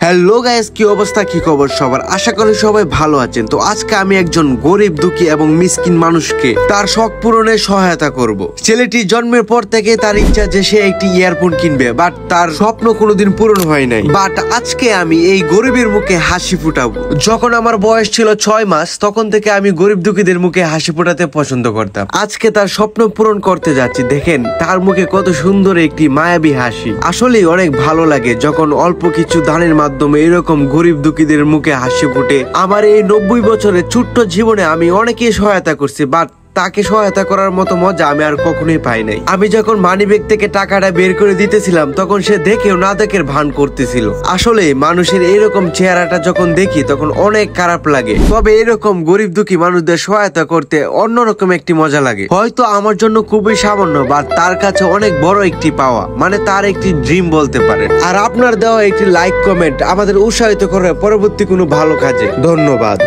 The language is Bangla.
হ্যালো গাইস, কি অবস্থা, কি খবর সবার? আশা করি সবাই ভালো আছেন। তো আজকে আমি একজন গরিব দুঃখী এবং মিসকিন মানুষকে তার শখ পূরণে সহায়তা করব। ছেলেটি জন্মের পর থেকে তার ইচ্ছা যে সে একটি ইয়ারফোন কিনবে, বাট তার স্বপ্ন কোনোদিন পূরণ হয় নাই। বাট আজকে আমি এই গরিবের মুখে হাসি ফুটাবো। যখন আমার বয়স ছিল 6 মাস, তখন থেকে আমি গরিব দুঃখীদের মুখে হাসি ফোটাতে পছন্দ করতাম। আজকে তার স্বপ্ন পূরণ করতে যাচ্ছি। দেখেন তার মুখে কত সুন্দর একটি মায়াবী হাসি। আসলেই অনেক ভালো লাগে যখন অল্প কিছু দানের মাধ্যমে এরকম গরিব দুঃখীদের মুখে হাসি ফুটে। আমার এই 90 বছরের ছোট্ট জীবনে আমি অনেকেই সহায়তা করছি, বাট তাকে সহায়তা করার মতো মজা আমি আর কখনোই পাই নাই। আমি যখন মানিব্যাগ থেকে টাকাটা বের করে দিতেছিলাম, তখন সে দেখেও না দেখের ভান করতেছিল। আসলে মানুষের এরকম চেহারাটা যখন দেখি তখন অনেক খারাপ লাগে। তবে এরকম গরিব দুঃখী মানুষদের সহায়তা করতে অন্যরকম একটি মজা লাগে। হয়তো আমার জন্য খুবই সামান্য, বাট তার কাছে অনেক বড় একটি পাওয়া, মানে তার একটি ড্রিম বলতে পারেন। আর আপনার দেওয়া একটি লাইক কমেন্ট আমাদের উৎসাহিত করে পরবর্তী কোনো ভালো কাজে। ধন্যবাদ।